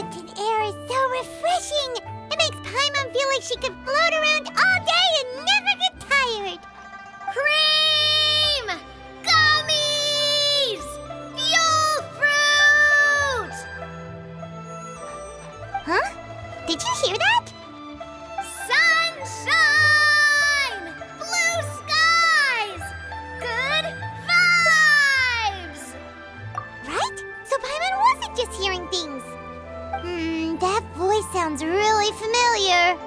mountain air is so refreshing. It makes Paimon feel like she could float around all day and never get tired. Cream! Gummies! Fuel fruit! Huh? Did you hear that? Sunshine! Blue skies! Good vibes! Right? So Paimon wasn't just hearing things. That voice sounds really familiar.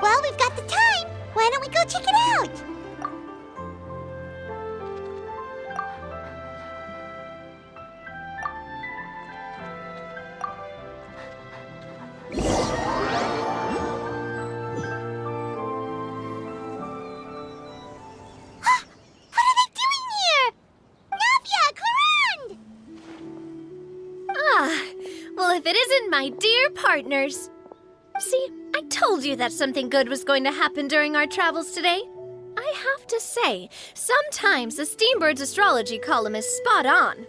Well, we've got the time. Why don't we go check it out? What are they doing here? Navia, Clarande! Ah, well, if it isn't my dear partners. See, I told you that something good was going to happen during our travels today. I have to say, sometimes the Steambird's astrology column is spot on.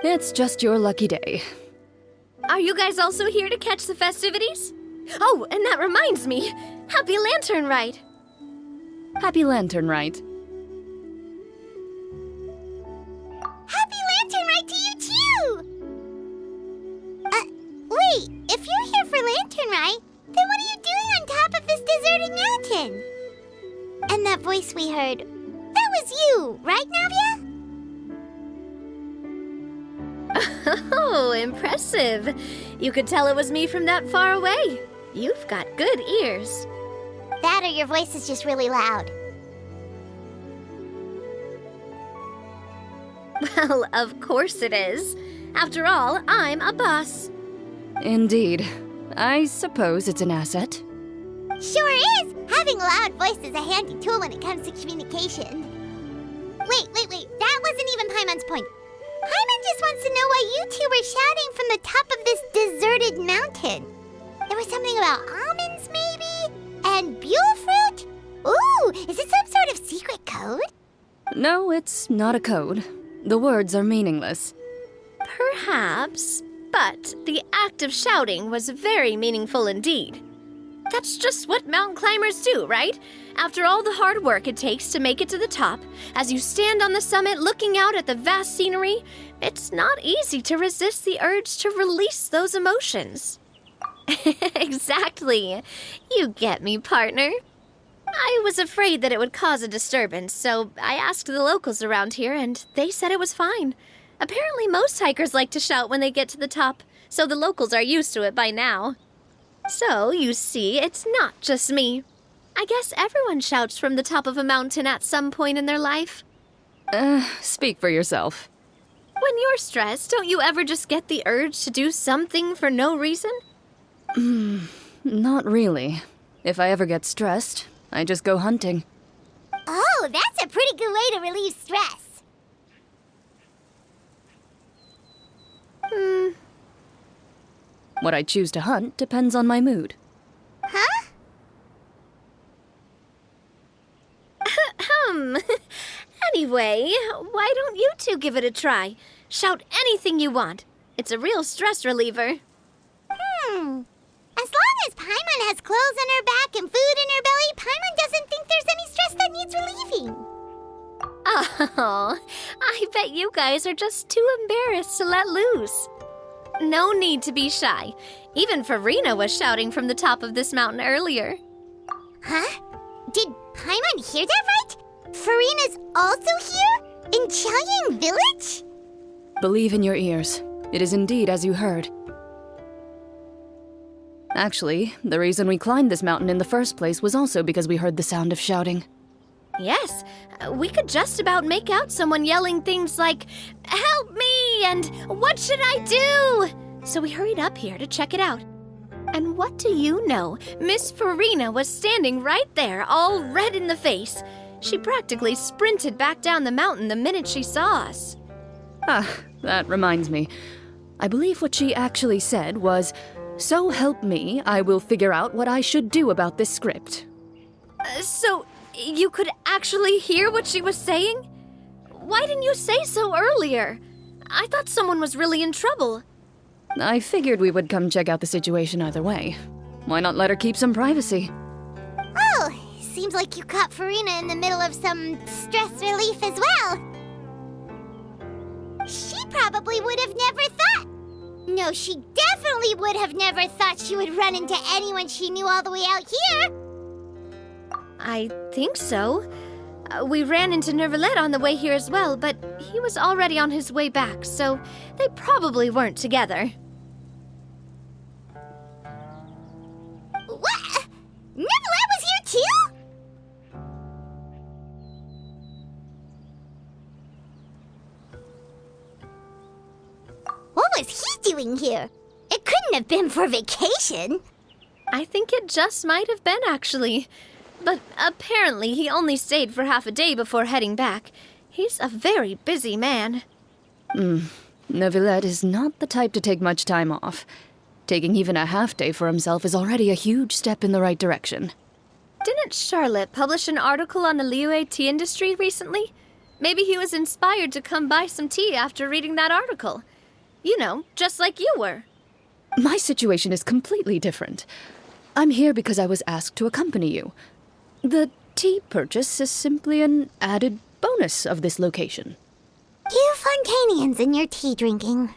It's just your lucky day. Are you guys also here to catch the festivities? Oh, and that reminds me, Happy Lantern Ride. Happy Lantern Rite. Happy Lantern Ride to you too! Wait, if you're here for Lantern Ride, then what are you doing on top of this deserted mountain? And that voice we heard, that was you, right, Navia? Oh, impressive. You could tell it was me from that far away. You've got good ears. That or your voice is just really loud. Well, of course it is. After all, I'm a boss. Indeed. I suppose it's an asset. Sure is! Having a loud voice is a handy tool when it comes to communication. Wait. That wasn't even Paimon's point. Paimon just wants to know why you two were shouting from the top of this deserted mountain. There was something about almonds, maybe? And buell fruit? Ooh, is it some sort of secret code? No, it's not a code. The words are meaningless. Perhaps, but the act of shouting was very meaningful indeed. That's just what mountain climbers do, right? After all the hard work it takes to make it to the top, as you stand on the summit looking out at the vast scenery, it's not easy to resist the urge to release those emotions. Exactly. You get me, partner. I was afraid that it would cause a disturbance, so I asked the locals around here, and they said it was fine. Apparently most hikers like to shout when they get to the top, so the locals are used to it by now. So, you see, it's not just me. I guess everyone shouts from the top of a mountain at some point in their life. Speak for yourself. When you're stressed, don't you ever just get the urge to do something for no reason? Not really. If I ever get stressed, I just go hunting. Oh, that's a pretty good way to relieve stress. What I choose to hunt depends on my mood. Huh? Anyway, why don't you two give it a try? Shout anything you want. It's a real stress reliever. As long as Paimon has clothes on her back and food in her belly, Paimon doesn't think there's any stress that needs relieving. Oh, I bet you guys are just too embarrassed to let loose. No need to be shy. Even Farina was shouting from the top of this mountain earlier. Huh? Did Paimon hear that right? Farina's also here? In Qiaoying Village? Believe in your ears. It is indeed as you heard. Actually, the reason we climbed this mountain in the first place was also because we heard the sound of shouting. Yes, we could just about make out someone yelling things like, "Help me!" and "What should I do?" So we hurried up here to check it out. And what do you know? Miss Farina was standing right there, all red in the face. She practically sprinted back down the mountain the minute she saw us. That reminds me. I believe what she actually said was, "So help me, I will figure out what I should do about this script." So you could actually hear what she was saying? Why didn't you say so earlier? I thought someone was really in trouble. I figured we would come check out the situation either way. Why not let her keep some privacy? Oh, seems like you caught Farina in the middle of some stress relief as well. She probably would have never thought. No, she definitely would have never thought she would run into anyone she knew all the way out here. I think so. We ran into Nervalet on the way here as well, but he was already on his way back, so they probably weren't together. What? Nervalet was here too? What was he doing here? It couldn't have been for vacation. I think it just might have been, actually. But apparently he only stayed for half a day before heading back. He's a very busy man. Neuvillette is not the type to take much time off. Taking even a half day for himself is already a huge step in the right direction. Didn't Charlotte publish an article on the Liyue tea industry recently? Maybe he was inspired to come buy some tea after reading that article. You know, just like you were. My situation is completely different. I'm here because I was asked to accompany you. The tea purchase is simply an added bonus of this location. You Fontanians and your tea drinking.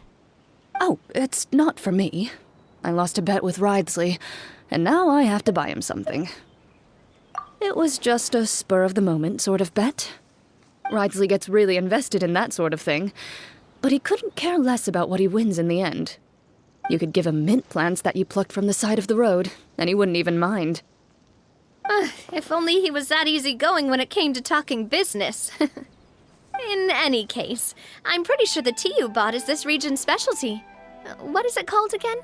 Oh, it's not for me. I lost a bet with Wriothesley, and now I have to buy him something. It was just a spur-of-the-moment sort of bet. Wriothesley gets really invested in that sort of thing, but he couldn't care less about what he wins in the end. You could give him mint plants that you plucked from the side of the road, and he wouldn't even mind. If only he was that easygoing when it came to talking business. In any case, I'm pretty sure the tea you bought is this region's specialty. What is it called again?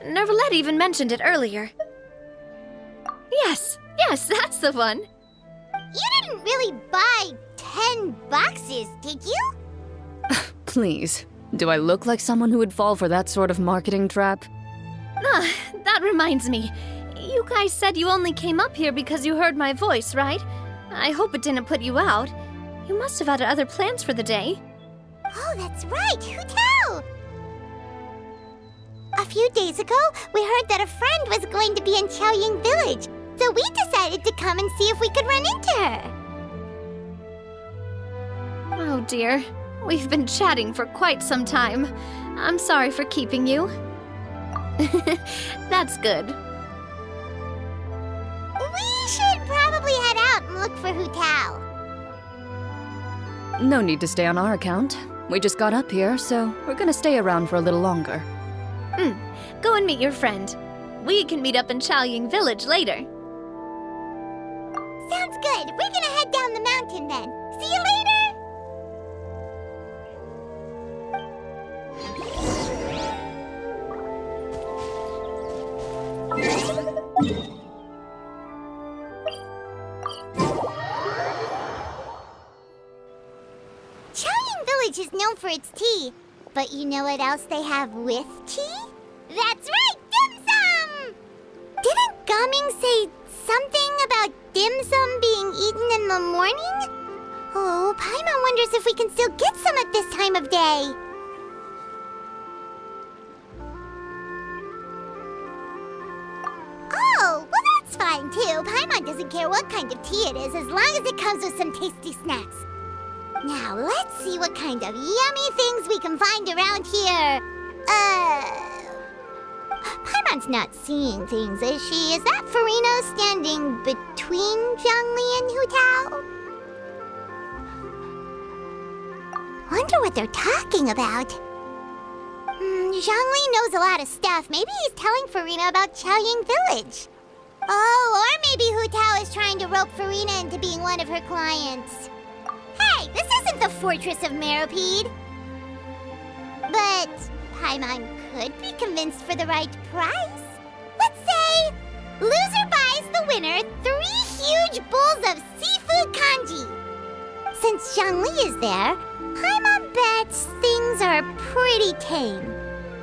Nervalet even mentioned it earlier. Yes, that's the one. You didn't really buy 10 boxes, did you? Please, do I look like someone who would fall for that sort of marketing trap? That reminds me. You guys said you only came up here because you heard my voice, right? I hope it didn't put you out. You must have had other plans for the day. Oh, that's right. Who tell? A few days ago, we heard that a friend was going to be in Chaoying Village, so we decided to come and see if we could run into her. Oh dear. We've been chatting for quite some time. I'm sorry for keeping you. That's good. We should probably head out and look for Hu Tao. No need to stay on our account. We just got up here, so we're gonna stay around for a little longer. Go and meet your friend. We can meet up in Chaoying Village later. Sounds good. We're gonna head down the mountain then. See you later! Chaoying Village is known for its tea, but you know what else they have with tea? That's right, dim sum! Didn't Gaming say something about dim sum being eaten in the morning? Oh, Paimon wonders if we can still get some at this time of day. Oh, well that's fine too. Paimon doesn't care what kind of tea it is as long as it comes with some tasty snacks. Now, let's see what kind of yummy things we can find around here. Paimon's not seeing things, is she? Is that Farina standing between Zhongli and Hu Tao? Wonder what they're talking about. Zhongli knows a lot of stuff. Maybe he's telling Farina about Chaoying Village. Oh, or maybe Hu Tao is trying to rope Farina into being one of her clients. Hey, this isn't the Fortress of Meropide. But Paimon could be convinced for the right price. Let's say loser buys the winner 3 huge bowls of seafood kanji. Since Zhongli is there, Paimon bets things are pretty tame.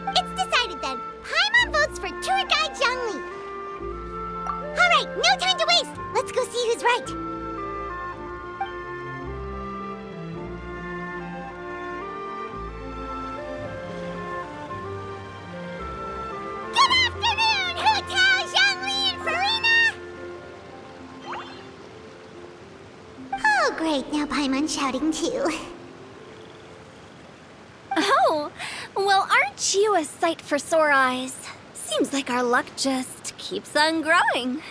It's decided then. Paimon votes for tour guide Zhongli. All right, no time to waste. Let's go see who's right. Alright, now Paimon's shouting too. Oh, well, aren't you a sight for sore eyes? Seems like our luck just keeps on growing.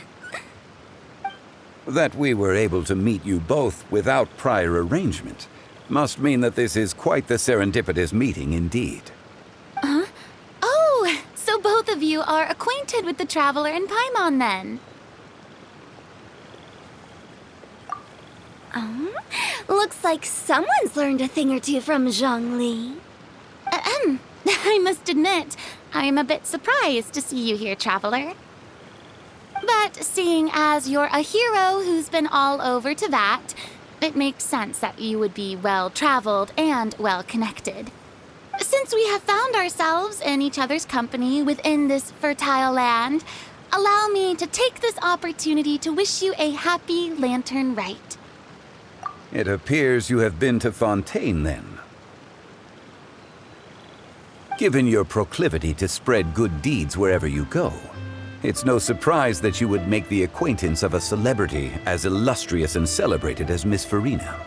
That we were able to meet you both without prior arrangement must mean that this is quite the serendipitous meeting indeed. Oh, so both of you are acquainted with the Traveler and Paimon then? Looks like someone's learned a thing or two from Zhongli. I must admit, I am a bit surprised to see you here, Traveler. But seeing as you're a hero who's been all over Teyvat, it makes sense that you would be well-traveled and well-connected. Since we have found ourselves in each other's company within this fertile land, allow me to take this opportunity to wish you a happy Lantern Rite. It appears you have been to Fontaine, then. Given your proclivity to spread good deeds wherever you go, it's no surprise that you would make the acquaintance of a celebrity as illustrious and celebrated as Miss Farina.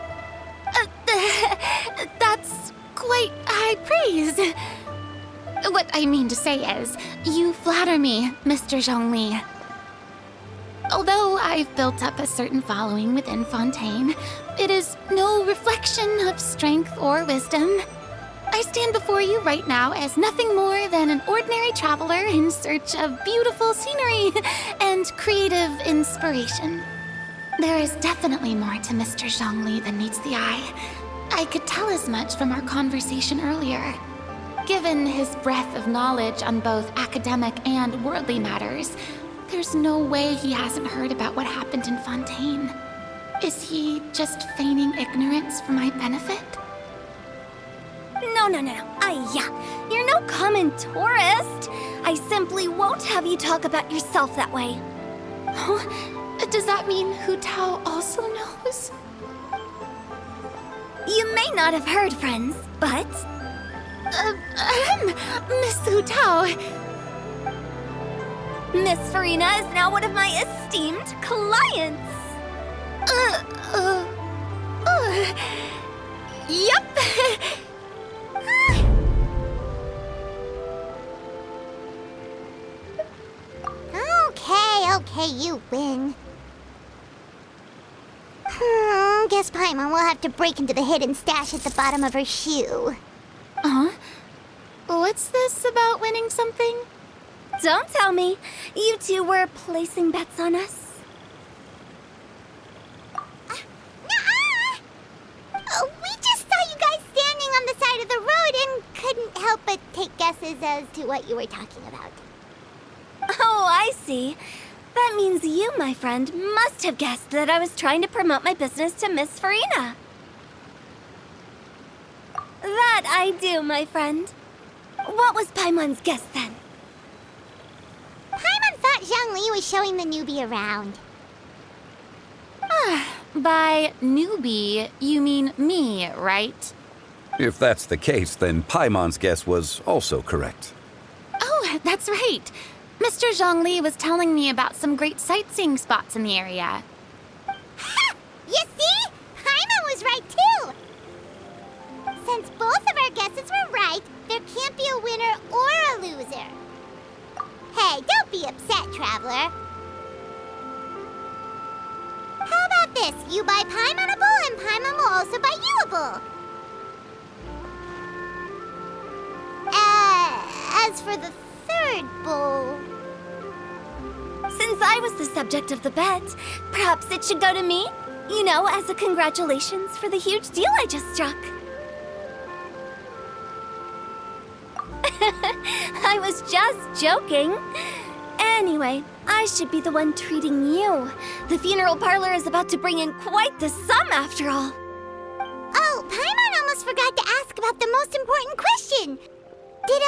That's quite high praise. What I mean to say is, you flatter me, Mr. Zhongli. Although I've built up a certain following within Fontaine, it is no reflection of strength or wisdom. I stand before you right now as nothing more than an ordinary traveler in search of beautiful scenery and creative inspiration. There is definitely more to Mr. Zhongli than meets the eye. I could tell as much from our conversation earlier. Given his breadth of knowledge on both academic and worldly matters, there's no way he hasn't heard about what happened in Fontaine. Is he just feigning ignorance for my benefit? No. You're no common tourist. I simply won't have you talk about yourself that way. Does that mean Hu Tao also knows? You may not have heard, friends, but... Miss Hu Tao. Miss Farina is now one of my esteemed clients. Yep. Okay, you win. Guess Paimon will have to break into the hidden stash at the bottom of her shoe. What's this about winning something? Don't tell me. You two were placing bets on us. We just saw you guys standing on the side of the road and couldn't help but take guesses as to what you were talking about. Oh, I see. That means you, my friend, must have guessed that I was trying to promote my business to Miss Farina. That I do, my friend. What was Paimon's guess then? Paimon thought Zhongli was showing the newbie around. By newbie, you mean me, right? If that's the case, then Paimon's guess was also correct. Oh, that's right. Mr. Zhongli was telling me about some great sightseeing spots in the area. Ha! You see? Paimon was right too! Since both of our guesses were right, there can't be a winner or a loser. Hey, don't be upset, Traveler. How about this? You buy Paimon a bowl and Paimon will also buy you a bowl. As for the third bowl... Since I was the subject of the bet, perhaps it should go to me? You know, as a congratulations for the huge deal I just struck. I was just joking. Anyway, I should be the one treating you. The funeral parlor is about to bring in quite the sum after all. Oh, Paimon almost forgot to ask about the most important question. Did,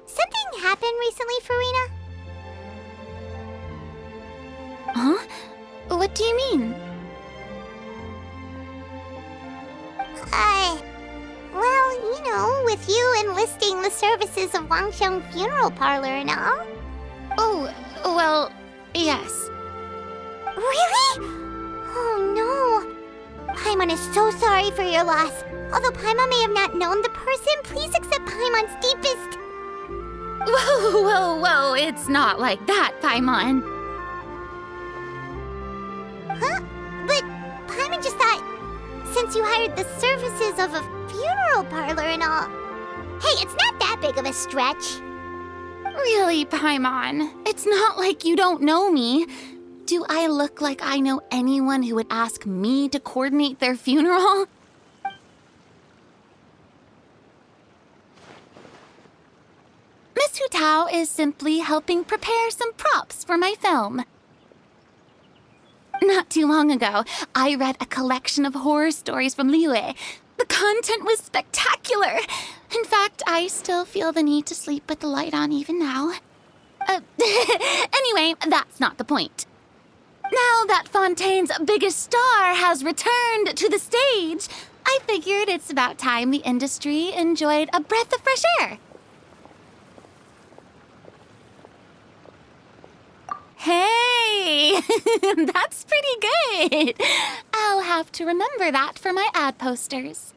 something happen recently, Farina? Huh? What do you mean? Well, you know, with you enlisting the services of Wangsheng Funeral Parlor and all. Oh, well, yes. Really? Oh no. Paimon is so sorry for your loss. Although Paimon may have not known the person, please accept Paimon's deepest... Whoa, whoa, whoa, it's not like that, Paimon. Huh? But Paimon just thought, since you hired the services of a funeral parlor and all... Hey, it's not that big of a stretch. Really, Paimon, it's not like you don't know me. Do I look like I know anyone who would ask me to coordinate their funeral? Miss Hu Tao is simply helping prepare some props for my film. Not too long ago, I read a collection of horror stories from Liyue. The content was spectacular. In fact, I still feel the need to sleep with the light on even now. Anyway, that's not the point. Now that Fontaine's biggest star has returned to the stage, I figured it's about time the industry enjoyed a breath of fresh air. Hey, that's pretty good. I'll have to remember that for my ad posters.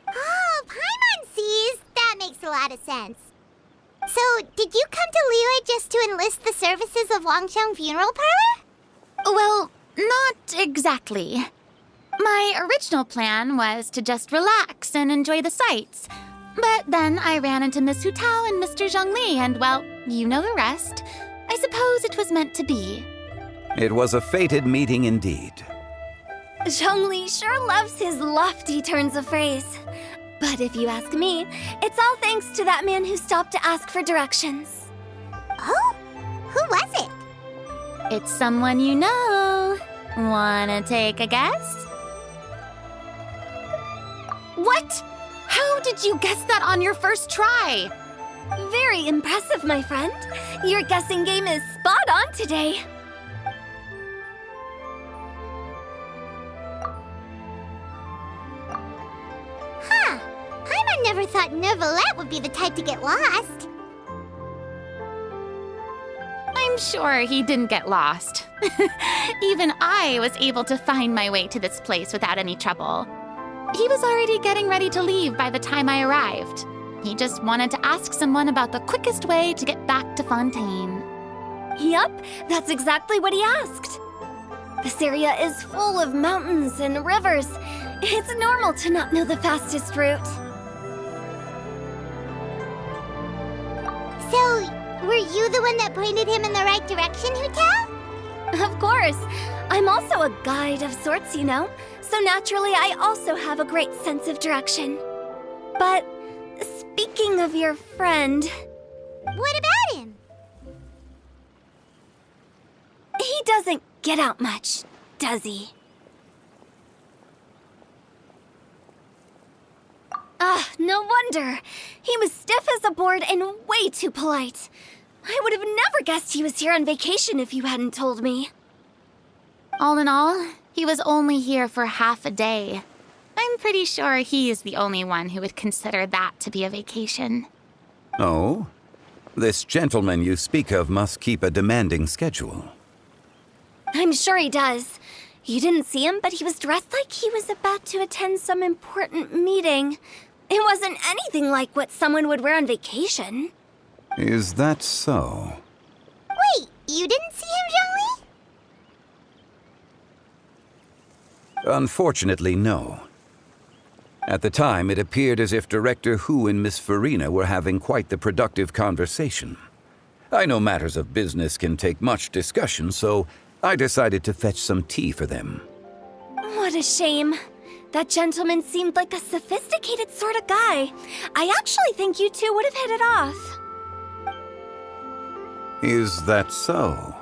Oh, Paimon sees. That makes a lot of sense. So, did you come to Liyue just to enlist the services of Longsheng Funeral Parlor? Well, not exactly. My original plan was to just relax and enjoy the sights. But then I ran into Miss Hu Tao and Mr. Zhongli, and well, you know the rest. I suppose it was meant to be. It was a fated meeting indeed. Zhongli sure loves his lofty turns of phrase. But if you ask me, it's all thanks to that man who stopped to ask for directions. Oh? Who was it? It's someone you know. Wanna take a guess? What? How did you guess that on your first try? Very impressive, my friend. Your guessing game is spot on today. Huh. Paimon never thought Neuvillette would be the type to get lost. I'm sure he didn't get lost. Even I was able to find my way to this place without any trouble. He was already getting ready to leave by the time I arrived. He just wanted to ask someone about the quickest way to get back to Fontaine. Yup, that's exactly what he asked. This area is full of mountains and rivers. It's normal to not know the fastest route. So, were you the one that pointed him in the right direction, Hu Tao? Of course. I'm also a guide of sorts, you know. So naturally, I also have a great sense of direction. But speaking of your friend... What about him? He doesn't get out much, does he? Ah, no wonder. He was stiff as a board and way too polite. I would have never guessed he was here on vacation if you hadn't told me. All in all, he was only here for half a day. I'm pretty sure he is the only one who would consider that to be a vacation. Oh? This gentleman you speak of must keep a demanding schedule. I'm sure he does. You didn't see him, but he was dressed like he was about to attend some important meeting. It wasn't anything like what someone would wear on vacation. Is that so? Wait, you didn't see him, Zhongli? Unfortunately, no. At the time, it appeared as if Director Hu and Miss Farina were having quite the productive conversation. I know matters of business can take much discussion, so I decided to fetch some tea for them. What a shame. That gentleman seemed like a sophisticated sort of guy. I actually think you two would have hit it off. Is that so?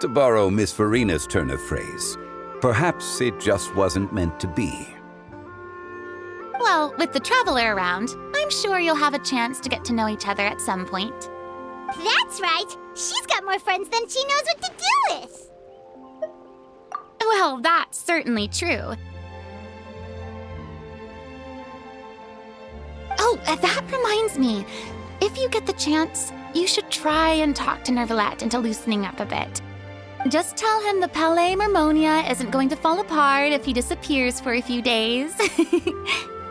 To borrow Miss Farina's turn of phrase, perhaps it just wasn't meant to be. Well, with the traveler around, I'm sure you'll have a chance to get to know each other at some point. That's right. She's got more friends than she knows what to do with. Well, that's certainly true. Oh, that reminds me. If you get the chance, you should try and talk to Nervalette into loosening up a bit. Just tell him the Palais Mermonia isn't going to fall apart if he disappears for a few days.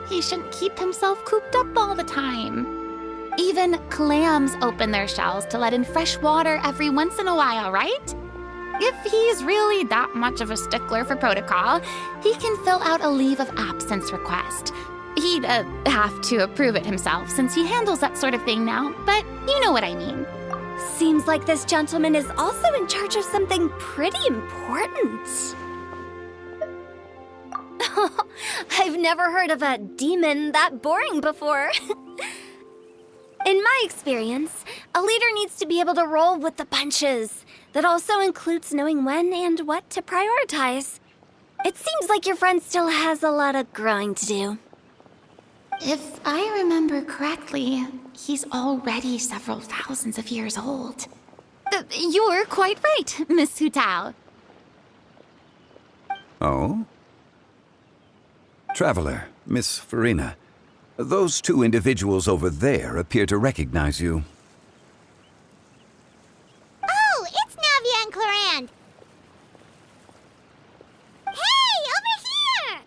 He shouldn't keep himself cooped up all the time. Even clams open their shells to let in fresh water every once in a while, right? If he's really that much of a stickler for protocol, he can fill out a leave of absence request. He'd have to approve it himself since he handles that sort of thing now, but you know what I mean. Seems like this gentleman is also in charge of something pretty important. I've never heard of a demon that boring before. In my experience, a leader needs to be able to roll with the punches. That also includes knowing when and what to prioritize. It seems like your friend still has a lot of growing to do. If I remember correctly, he's already several thousands of years old. You're quite right, Miss Hu Tao. Oh? Traveler, Miss Farina, those two individuals over there appear to recognize you. Oh, it's Navia and Clarand. Hey, over here!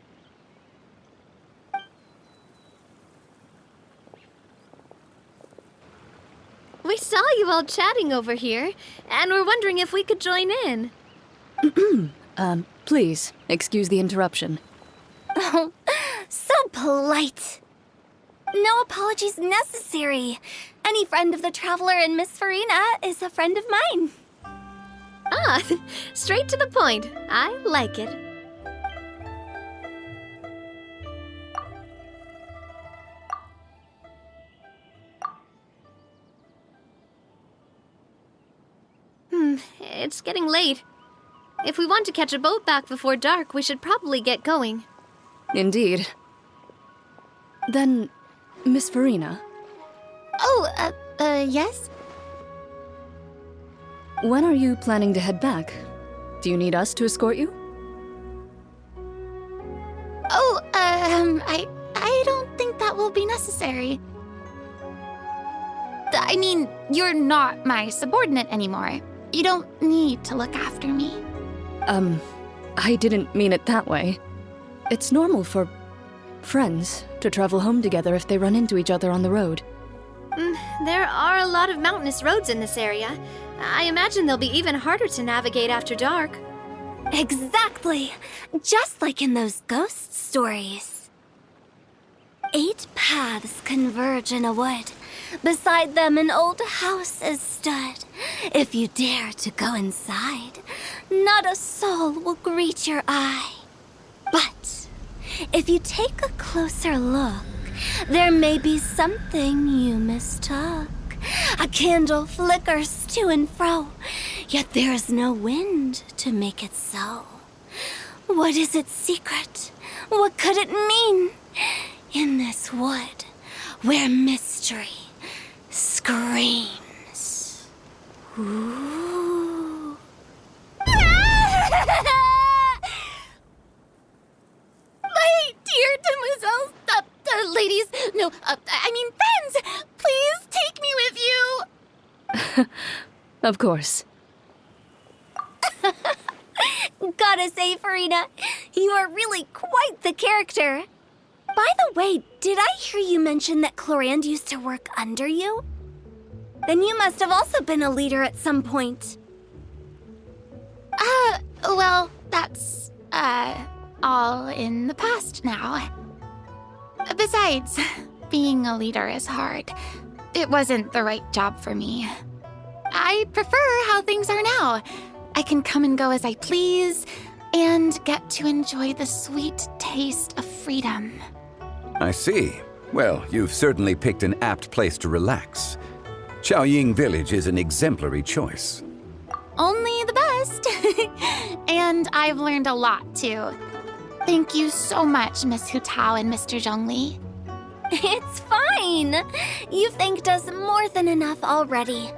We saw you all chatting over here, and we're wondering if we could join in. Please, excuse the interruption. Oh, so polite. No apologies necessary. Any friend of the Traveler and Miss Farina is a friend of mine. Ah, straight to the point. I like it. It's getting late. If we want to catch a boat back before dark, we should probably get going. Indeed. Then, Miss Farina, Oh, yes? when are you planning to head back? Do you need us to escort you? Oh, I don't think that will be necessary. I mean, you're not my subordinate anymore. You don't need to look after me. I didn't mean it that way. It's normal for friends to travel home together if they run into each other on the road. There are a lot of mountainous roads in this area. I imagine they'll be even harder to navigate after dark. Exactly. Just like in those ghost stories. 8 paths converge in a wood. Beside them an old house is stood. If you dare to go inside, not a soul will greet your eye. But if you take a closer look, there may be something you mistook. A candle flickers to and fro, yet there is no wind to make it so. What is its secret? What could it mean? In this wood, where mystery screams. Ooh. My dear demoiselles, ladies, no, I mean friends, please take me with you. Of course. Gotta say, Farina, you are really quite the character. By the way, did I hear you mention that Clarand used to work under you? Then you must have also been a leader at some point. Well, that's, all in the past now. Besides, being a leader is hard. It wasn't the right job for me. I prefer how things are now. I can come and go as I please, and get to enjoy the sweet taste of freedom. I see. Well, you've certainly picked an apt place to relax. Chaoying Village is an exemplary choice. Only the best. And I've learned a lot, too. Thank you so much, Miss Hu Tao and Mr. Zhongli. It's fine. You've thanked us more than enough already.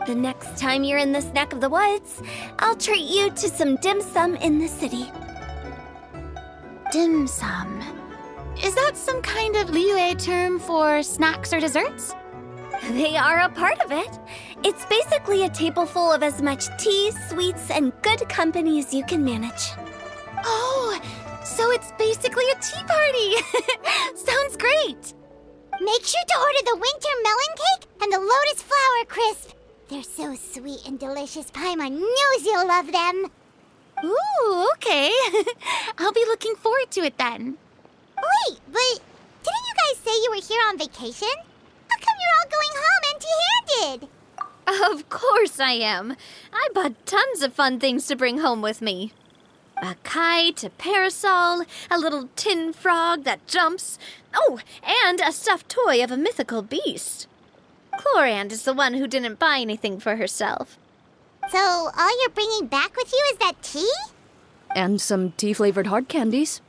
The next time you're in this neck of the woods, I'll treat you to some dim sum in the city. Dim sum. Is that some kind of Liyue term for snacks or desserts? They are a part of it. It's basically a table full of as much tea, sweets, and good company as you can manage. Oh, so it's basically a tea party. Sounds great. Make sure to order the winter melon cake and the lotus flower crisp. They're so sweet and delicious. Paimon knows you'll love them. Ooh, okay. I'll be looking forward to it then. Wait, but didn't you guys say you were here on vacation? How come you're all going home empty-handed? Of course I am. I bought tons of fun things to bring home with me. A kite, a parasol, a little tin frog that jumps. Oh, and a stuffed toy of a mythical beast. Chlorand is the one who didn't buy anything for herself. So all you're bringing back with you is that tea? And some tea-flavored hard candies.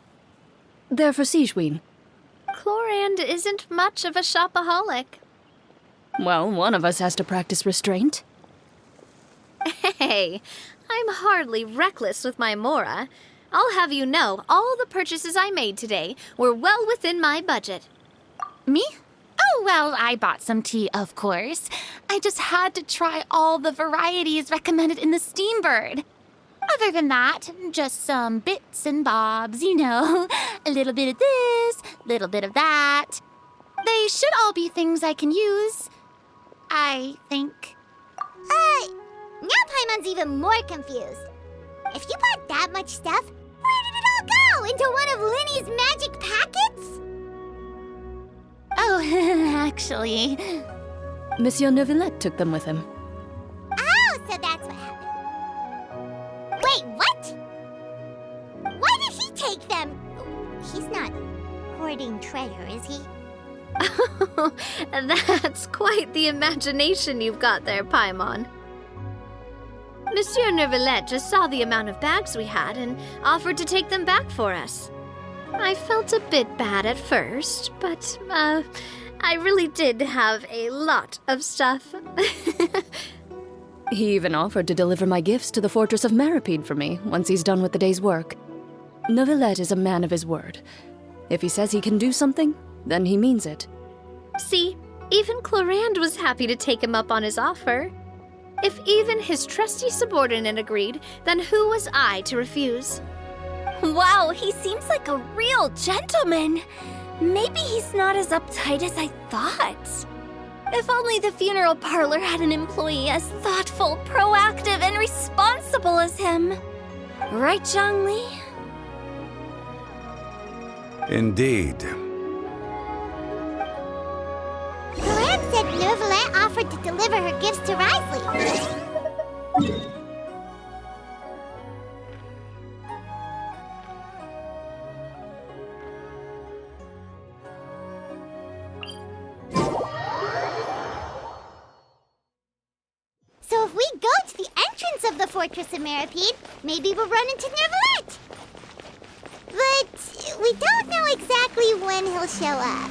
They're for Sigewin. Chlorand isn't much of a shopaholic. Well, one of us has to practice restraint. Hey, I'm hardly reckless with my Mora. I'll have you know, all the purchases I made today were well within my budget. Me? Oh, well, I bought some tea, of course. I just had to try all the varieties recommended in the Steambird. Other than that, just some bits and bobs, you know. A little bit of this, little bit of that. They should all be things I can use, I think. Now Paimon's even more confused. If you bought that much stuff, where did it all go? Into one of Linny's magic packets? Oh, actually... Monsieur Neuvillette took them with him. Oh, so that's what happened. Wait, what? Why did he take them? He's not hoarding treasure, is he? That's quite the imagination you've got there, Paimon. Monsieur Neuvillette just saw the amount of bags we had and offered to take them back for us. I felt a bit bad at first, but, I really did have a lot of stuff. He even offered to deliver my gifts to the Fortress of Maripede for me once he's done with the day's work. Neuvillette is a man of his word. If he says he can do something, then he means it. See, even Chlorand was happy to take him up on his offer. If even his trusty subordinate agreed, then who was I to refuse? Wow, he seems like a real gentleman. Maybe he's not as uptight as I thought. If only the funeral parlor had an employee as thoughtful, proactive, and responsible as him. Right, Zhongli? Indeed. Chlorand said Neuvillette offered to deliver her gifts to Risley. So if we go to the entrance of the Fortress of Maripede, maybe we'll run into Neuvillette. But we don't know exactly when he'll show up.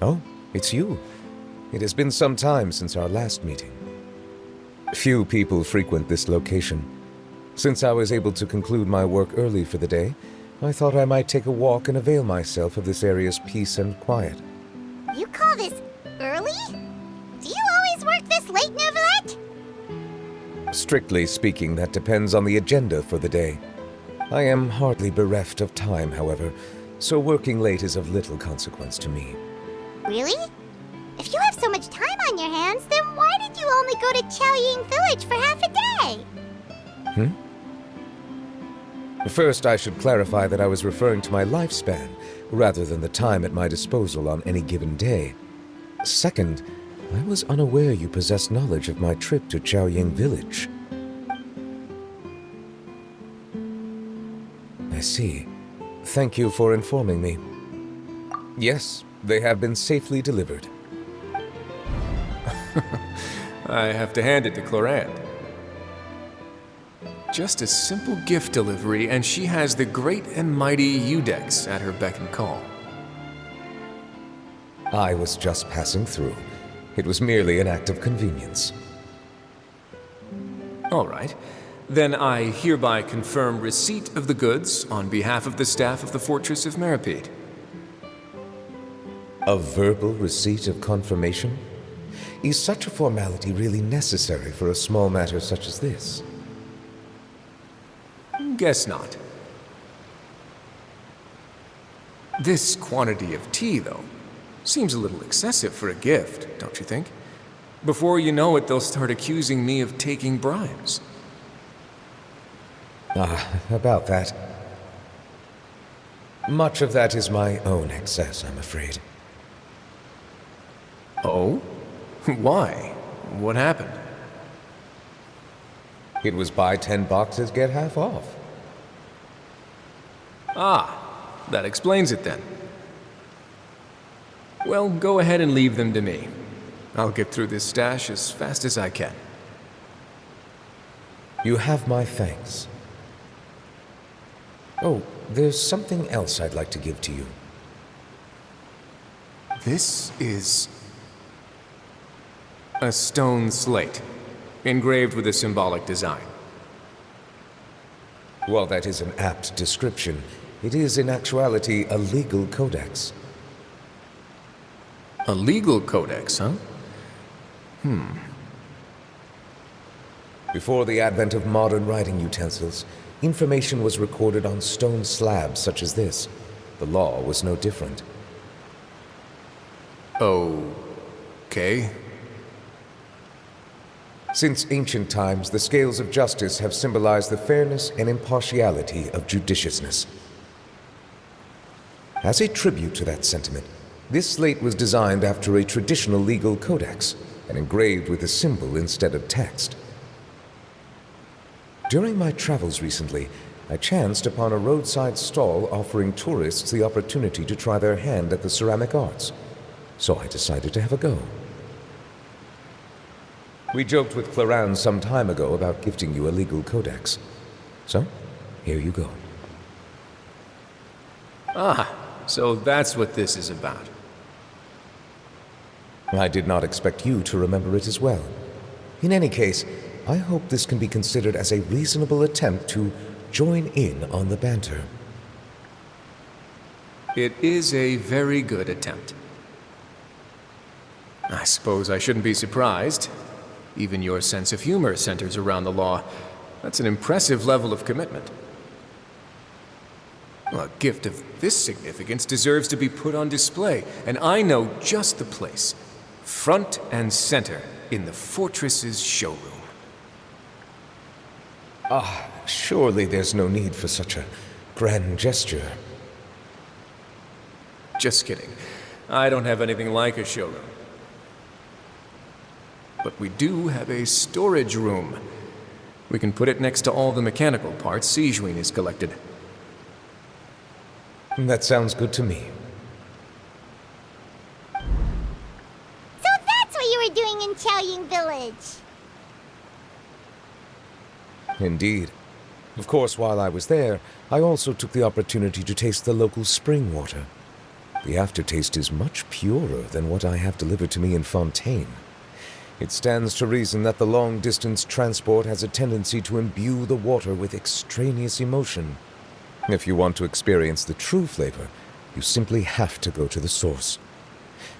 Oh, it's you. It has been some time since our last meeting. Few people frequent this location. Since I was able to conclude my work early for the day, I thought I might take a walk and avail myself of this area's peace and quiet. You call this early? Do you always work this late, Neuvillette? Strictly speaking, that depends on the agenda for the day. I am hardly bereft of time, however, so working late is of little consequence to me. Really? If you have so much time on on your hands, then why did you only go to Chaoying Village for half a day? First, I should clarify that I was referring to my lifespan, rather than the time at my disposal on any given day. Second, I was unaware you possessed knowledge of my trip to Chaoying Village. I see. Thank you for informing me. Yes, they have been safely delivered. I have to hand it to Clorand. Just a simple gift delivery, and she has the great and mighty Udex at her beck and call. I was just passing through. It was merely an act of convenience. All right. Then I hereby confirm receipt of the goods on behalf of the staff of the Fortress of Meripede. A verbal receipt of confirmation? Is such a formality really necessary for a small matter such as this? Guess not. This quantity of tea, though, seems a little excessive for a gift, don't you think? Before you know it, they'll start accusing me of taking bribes. About that. Much of that is my own excess, I'm afraid. Oh? Why? What happened? It was buy 10 boxes, get half off. Ah, that explains it then. Well, go ahead and leave them to me. I'll get through this stash as fast as I can. You have my thanks. Oh, there's something else I'd like to give to you. This is a stone slate, engraved with a symbolic design. While that is an apt description, it is in actuality a legal codex. A legal codex, huh? Before the advent of modern writing utensils, information was recorded on stone slabs such as this. The law was no different. Okay. Since ancient times, the scales of justice have symbolized the fairness and impartiality of judiciousness. As a tribute to that sentiment, this slate was designed after a traditional legal codex and engraved with a symbol instead of text. During my travels recently, I chanced upon a roadside stall offering tourists the opportunity to try their hand at the ceramic arts, so I decided to have a go. We joked with Clorand some time ago about gifting you a legal codex. So, here you go. Ah, so that's what this is about. I did not expect you to remember it as well. In any case, I hope this can be considered as a reasonable attempt to join in on the banter. It is a very good attempt. I suppose I shouldn't be surprised. Even your sense of humor centers around the law. That's an impressive level of commitment. A gift of this significance deserves to be put on display, and I know just the place. Front and center in the fortress's showroom. Surely there's no need for such a grand gesture. Just kidding. I don't have anything like a showroom. But we do have a storage room. We can put it next to all the mechanical parts Sijuin has collected. That sounds good to me. So that's what you were doing in Chaoying Village. Indeed. Of course, while I was there, I also took the opportunity to taste the local spring water. The aftertaste is much purer than what I have delivered to me in Fontaine. It stands to reason that the long-distance transport has a tendency to imbue the water with extraneous emotion. If you want to experience the true flavor, you simply have to go to the source.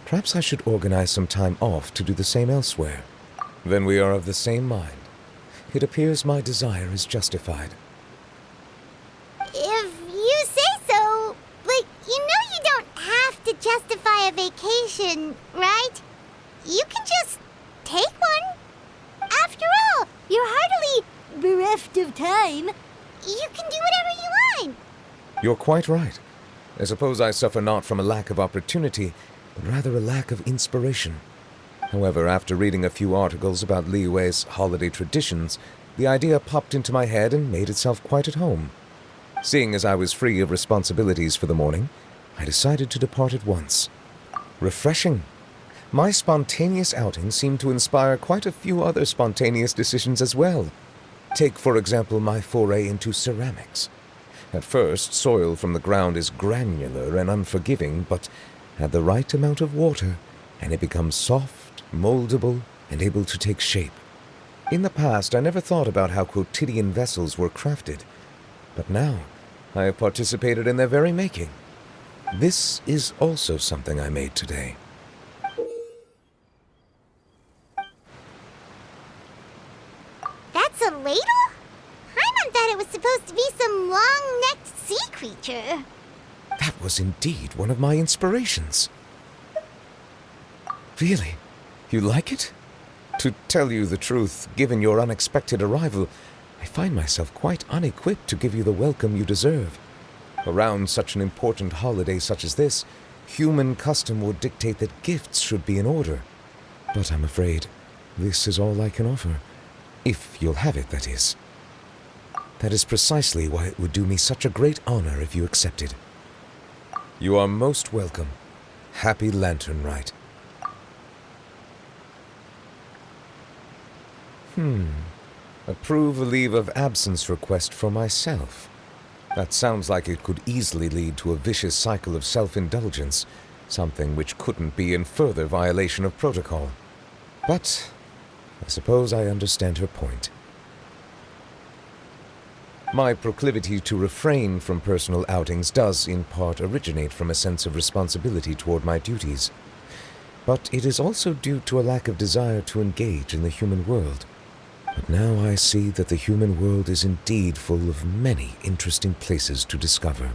Perhaps I should organize some time off to do the same elsewhere. Then we are of the same mind. It appears my desire is justified. If you say so, but you know you don't have to justify a vacation, right? You can just You're hardly bereft of time. You can do whatever you want. You're quite right. I suppose I suffer not from a lack of opportunity, but rather a lack of inspiration. However, after reading a few articles about Liyue's holiday traditions, the idea popped into my head and made itself quite at home. Seeing as I was free of responsibilities for the morning, I decided to depart at once. Refreshing. My spontaneous outing seemed to inspire quite a few other spontaneous decisions as well. Take, for example, my foray into ceramics. At first, soil from the ground is granular and unforgiving, but add the right amount of water, and it becomes soft, moldable, and able to take shape. In the past, I never thought about how quotidian vessels were crafted, but now I have participated in their very making. This is also something I made today. That's a ladle? Paimon thought it was supposed to be some long-necked sea creature. That was indeed one of my inspirations. Really? You like it? To tell you the truth, given your unexpected arrival, I find myself quite unequipped to give you the welcome you deserve. Around such an important holiday such as this, human custom would dictate that gifts should be in order. But I'm afraid this is all I can offer. If you'll have it, that is. That is precisely why it would do me such a great honor if you accepted. You are most welcome. Happy Lantern Rite. Approve a leave of absence request for myself. That sounds like it could easily lead to a vicious cycle of self-indulgence, something which couldn't be in further violation of protocol. But I suppose I understand her point. My proclivity to refrain from personal outings does, in part, originate from a sense of responsibility toward my duties. But it is also due to a lack of desire to engage in the human world. But now I see that the human world is indeed full of many interesting places to discover.